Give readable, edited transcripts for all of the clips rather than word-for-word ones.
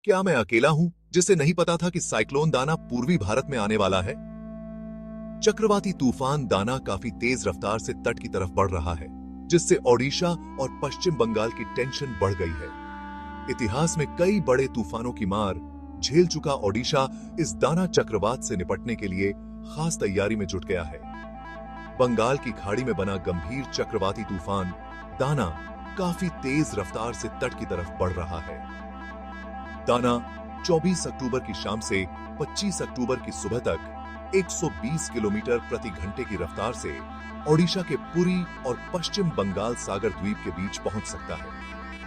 क्या मैं अकेला हूं जिसे नहीं पता था कि साइक्लोन दाना पूर्वी भारत में आने वाला है? चक्रवाती तूफान दाना काफी तेज रफ्तार से तट की तरफ बढ़ रहा है, जिससे ओडिशा और पश्चिम बंगाल की टेंशन बढ़ गई है। इतिहास में कई बड़े तूफानों की मार झेल चुका ओडिशा इस दाना चक्रवात से निपटने के लिए खास तैयारी में जुट गया है। बंगाल की खाड़ी में बना गंभीर चक्रवाती तूफान दाना काफी तेज रफ्तार से तट की तरफ बढ़ रहा है। दाना 24 अक्टूबर की शाम से 25 अक्टूबर की सुबह तक 120 किलोमीटर प्रति घंटे की रफ्तार से ओडिशा के पुरी और पश्चिम बंगाल सागर द्वीप के बीच पहुंच सकता है,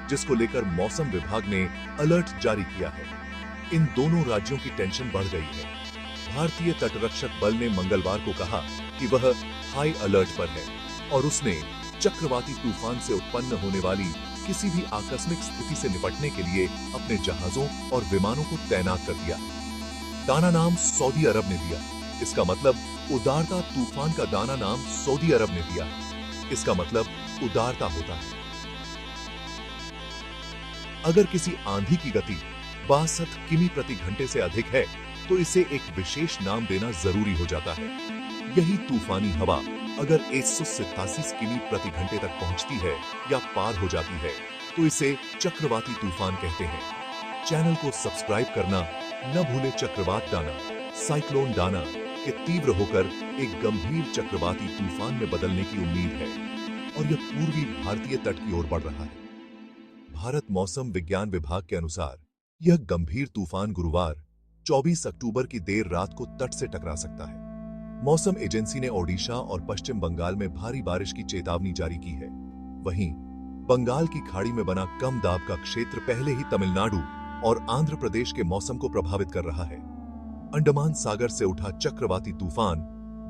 जिसको लेकर मौसम विभाग ने अलर्ट जारी किया है। इन दोनों राज्यों की टेंशन बढ़ गई है। भारतीय तटरक्षक बल ने मंगलवार को कहा कि वह हाई अलर्ट पर है और उसने चक्रवाती तूफान से उत्पन्न होने वाली किसी भी आकस्मिक स्थिति से निपटने के लिए अपने जहाजों और विमानों को तैनात कर दिया। दाना नाम सऊदी अरब ने दिया। इसका मतलब उदारता। तूफान का दाना नाम सऊदी अरब ने दिया। इसका मतलब उदारता होता है। अगर किसी आंधी की गति 62 किमी प्रति घंटे से अधिक है तो इसे एक विशेष नाम देना जरूरी हो जाता है। यही तूफानी हवा अगर 187 किमी प्रति घंटे तक पहुंचती है या पार हो जाती है तो इसे चक्रवाती तूफान कहते हैं। चैनल को सब्सक्राइब करना न भूले। चक्रवात दाना, साइक्लोन दाना के तीव्र होकर एक गंभीर चक्रवाती तूफान में बदलने की उम्मीद है और यह पूर्वी भारतीय तट की ओर बढ़ रहा है। भारत मौसम विज्ञान विभाग के अनुसार यह गंभीर तूफान गुरुवार 24 अक्टूबर की देर रात को तट से टकरा सकता है। मौसम एजेंसी ने ओडिशा और पश्चिम बंगाल में भारी बारिश की चेतावनी जारी की है। वहीं बंगाल की खाड़ी में बना कम दाब का क्षेत्र पहले ही तमिलनाडु और आंध्र प्रदेश के मौसम को प्रभावित कर रहा है। अंडमान सागर से उठा चक्रवाती तूफान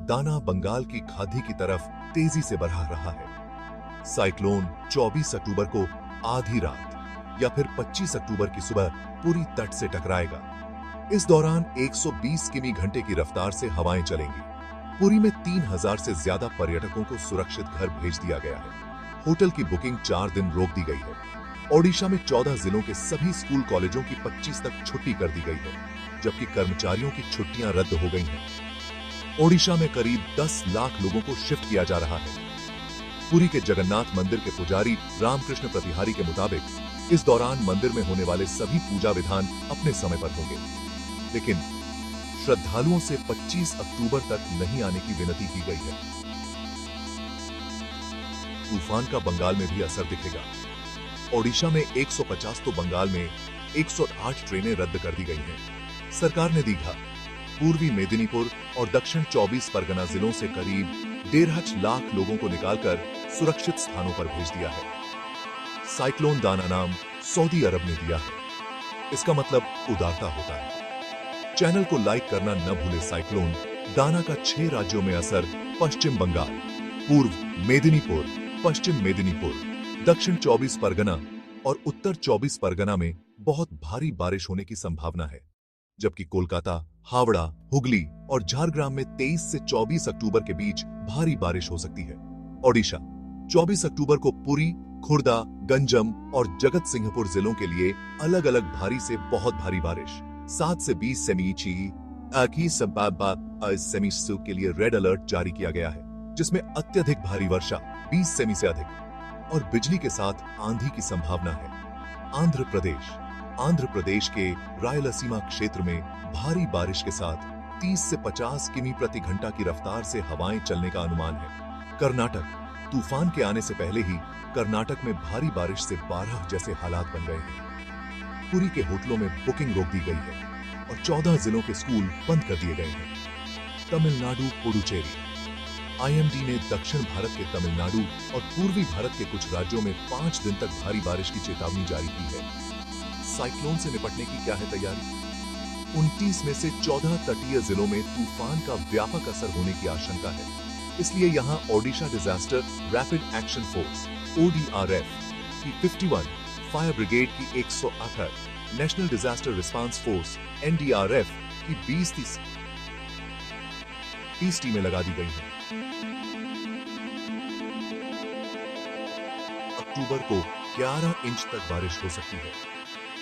दाना बंगाल की खाड़ी की तरफ तेजी से बढ़ रहा है। साइक्लोन 24 अक्टूबर को आधी रात या फिर 25 अक्टूबर की सुबह पूरी तट से टकराएगा। इस दौरान 120 किमी घंटे की रफ्तार से हवाएं चलेंगी। पुरी में 3000 से ज्यादा पर्यटकों को सुरक्षित घर भेज दिया गया है। होटल की बुकिंग 4 दिन रोक दी गई है। ओडिशा में 14 जिलों के सभी स्कूल कॉलेजों की 25 तक छुट्टी कर दी गई है, जबकि कर्मचारियों की छुट्टियां रद्द हो गई हैं। ओडिशा में करीब 10 लाख लोगों को शिफ्ट किया जा रहा है। पुरी के जगन्नाथ मंदिर के पुजारी रामकृष्ण प्रतिहारी के मुताबिक इस दौरान मंदिर में होने वाले सभी पूजा विधान अपने समय पर होंगे, लेकिन श्रद्धालुओं से 25 अक्टूबर तक नहीं आने की विनती की गई है। तूफान का बंगाल में भी असर दिखेगा। ओडिशा में 150 तो बंगाल में 108 ट्रेनें रद्द कर दी गई हैं। सरकार ने दीघा, पूर्वी मेदिनीपुर और दक्षिण 24 परगना जिलों से करीब 1.5 लाख लोगों को निकालकर सुरक्षित स्थानों पर भेज दिया है। साइक्लोन दाना नाम सऊदी अरब ने दिया है। इसका मतलब उदारता होता है। चैनल को लाइक करना न भूले। साइक्लोन दाना का 6 राज्यों में असर पश्चिम बंगाल, पूर्व मेदिनीपुर, पश्चिम मेदिनीपुर, दक्षिण 24 परगना और उत्तर 24 परगना में बहुत भारी बारिश होने की संभावना है, जबकि कोलकाता, हावड़ा, हुगली और झारग्राम में 23 से 24 अक्टूबर के बीच भारी बारिश हो सकती है। ओडिशा 24 अक्टूबर को पुरी, खुर्दा, गंजम और जगत सिंहपुर जिलों के लिए अलग अलग भारी से बहुत भारी बारिश, 7 से 20 सेमी के लिए रेड अलर्ट जारी किया गया है, जिसमें अत्यधिक भारी वर्षा 20 सेमी से अधिक और बिजली के साथ आंधी की संभावना है। आंध्र प्रदेश के रायलसीमा क्षेत्र में भारी बारिश के साथ 30 से 50 किमी प्रति घंटा की रफ्तार से हवाएं चलने का अनुमान है। कर्नाटक तूफान के आने से पहले ही कर्नाटक में भारी बारिश से 12 जैसे हालात बन गए हैं। पुरी के होटलों में बुकिंग रोक दी गई है और 14 जिलों के स्कूल बंद कर दिए गए हैं। तमिलनाडु, पुडुचेरी आईएमडी ने दक्षिण भारत के तमिलनाडु और पूर्वी भारत के कुछ राज्यों में 5 दिन तक भारी बारिश की चेतावनी जारी की है। साइक्लोन से निपटने की क्या है तैयारी? 29 में से 14 तटीय जिलों में तूफान का व्यापक असर होने की आशंका है। इसलिए यहां Odisha disaster rapid action force ODRF की 51, फायर ब्रिगेड की 168, national disaster response force NDRF की 20-30 टीमें लगा दी गई हैं। अक्टूबर को 11 इंच तक बारिश हो सकती है।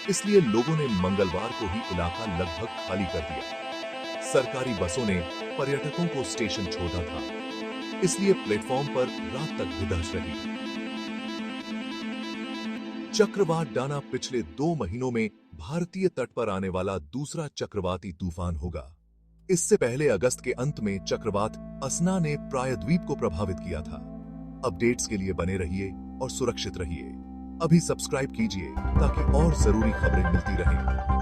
इसलिए लोगों ने मंगलवार को ही इलाका लगभग खाली कर दिया। सरकारी बसों ने पर्यटकों को स्टेशन छोड़ा था, इसलिए प्लेटफॉर्म पर रात तक धुंधस रही। चक्रवात डाना पिछले 2 महीनों में भारतीय तट पर आने वाला दूसरा चक्रवाती तूफान होगा। इससे पहले अगस्त के अंत में चक्रवात असना ने प्रायद्वीप को प्रभावित किया था। अपडेट्स के लिए बने रहिए और सुरक्षित रहिए। अभी सब्सक्राइब कीजिए ताकि और जरूरी खबरें मिलती रहें।